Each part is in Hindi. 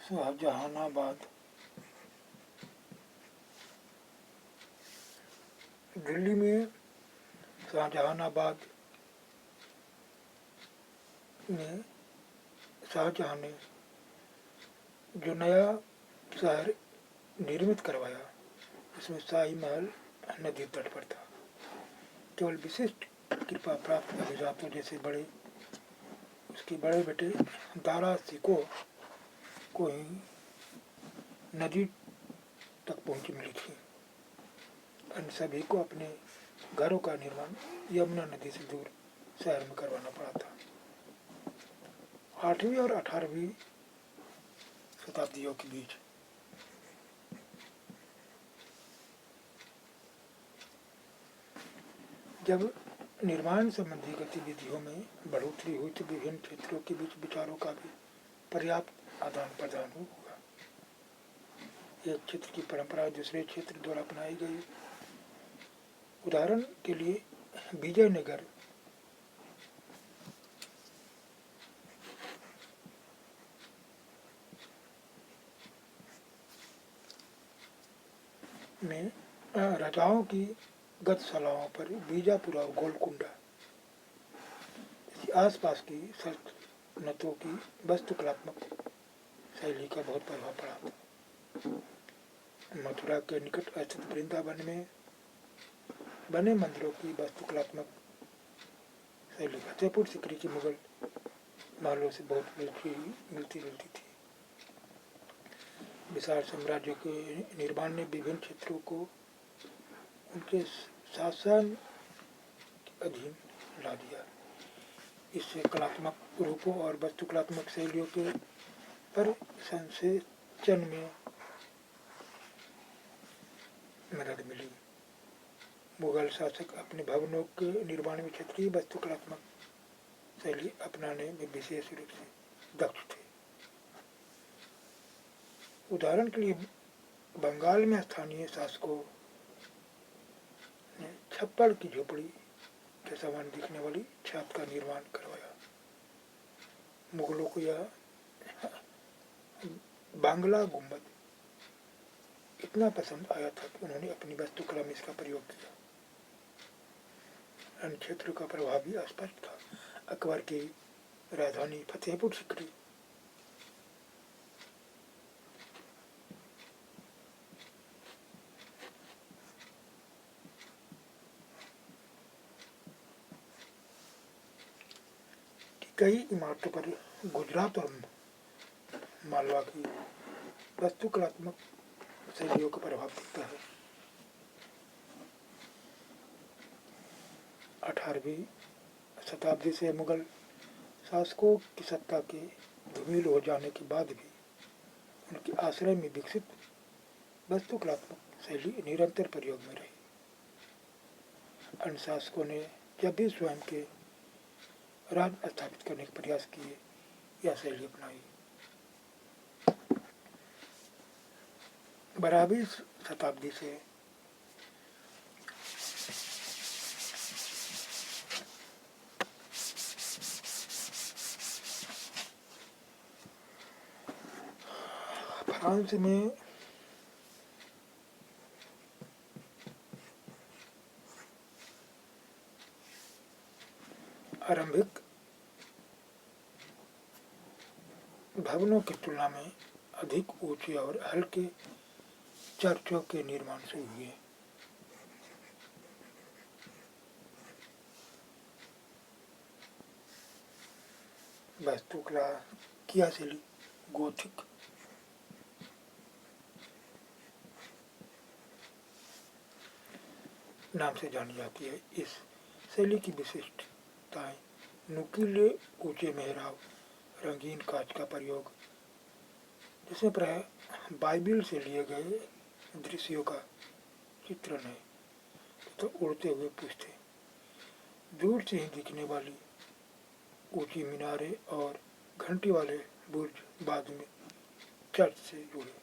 शाहजहानाबाद दिल्ली में शाहजहानाबाद में शाहजहां ने जो नया शहर निर्मित करवाया उसमें शाही महल नदी तट पर था। केवल विशिष्ट कृपा प्राप्त अभिजातों जैसे बड़े उसके बड़े बेटे दारा सिको को ही नदी तक पहुंची मिली थी। अन्य सभी को अपने घरों का निर्माण यमुना नदी से दूर शहर में करवाना पड़ा था। 8वीं और 18वीं शताब्दियों के बीच जब निर्माण संबंधी गतिविधियों में बढ़ोतरी हुई तो विभिन्न क्षेत्रों के बीच विचारों का भी पर्याप्त आदान प्रदान होगा। एक क्षेत्र की परंपरा दूसरे क्षेत्र द्वारा अपनाई गई। उदाहरण के लिए विजयनगर में राजाओं की गतशालाओं पर बीजापुर और गोलकुंडा आसपास की सल्तनतों की वास्तुकलात्मक शैली का बहुत प्रभाव पड़ा था। मथुरा के निकट स्थित वृंदावन में बने मंदिरों की वास्तुकलात्मक शैली फतेहपुर सिकरी की मुगल महलों से बहुत मिलती जुलती थी। विशाल साम्राज्य के निर्माण ने विभिन्न क्षेत्रों को उनके शासन के अधीन ला दिया। इससे कलात्मक रूपों और वास्तुकलात्मक शैलियों के पर संसेचन में मदद मिली। मुगल शासक अपने भवनों के निर्माण में क्षेत्रीय वास्तुकलात्मक शैली अपनाने में विशेष रूप से दक्ष थे। उदाहरण के लिए बंगाल में स्थानीय शासकों ने छप्पड़ की झोपड़ी के समान दिखने वाली छत का निर्माण करवाया। मुगलों को यह बांग्ला गुंबद इतना पसंद आया था कि उन्होंने अपनी वास्तुकला में इसका प्रयोग किया। अन्य क्षेत्रों का प्रभाव भी स्पष्ट था। अकबर की राजधानी फतेहपुर सिकरी कई इमारतों पर गुजरात और मालवा की वास्तुकलात्मक शैलियों का प्रभाव दिखता है। 18वीं शताब्दी से मुगल शासकों की सत्ता के धूमिल हो जाने के बाद भी उनके आश्रय में विकसित वास्तुकलात्मक शैली निरंतर प्रयोग में रही। अन्य शासकों ने जब भी स्वयं के राज स्थापित करने के प्रयास किए यह शैली अपनाई। 12वीं शताब्दी से फ्रांस में आरंभिक भवनों की तुलना में अधिक ऊंचे और हल्के चर्चों के निर्माण शुरू हुए। वास्तुकला किया शैली गोथिक नाम से जानी जाती है। इस शैली की विशिष्टताएं नुकीले ऊंचे मेहराब, रंगीन कांच का प्रयोग, जिसमें प्राय बाइबिल से लिए गए दृश्यों का चित्रण है, तो उड़ते हुए पुष्टे, दूर से ही दिखने वाली ऊंची मीनारें और घंटी वाले बुर्ज बाद में चर्च से जुड़े।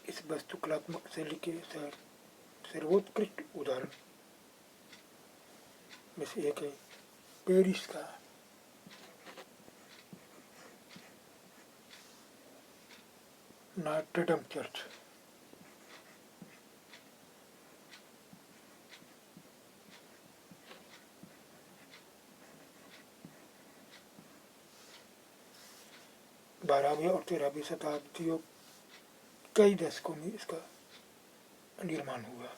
इस वास्तुकलात्मक शैली के सर्वोत्कृष्ट उदाहरण में से एक है पेरिस का नॉट्रे-डेम चर्च। बारहवीं और 13वीं शताब्दियों कई दशकों में इसका निर्माण हुआ।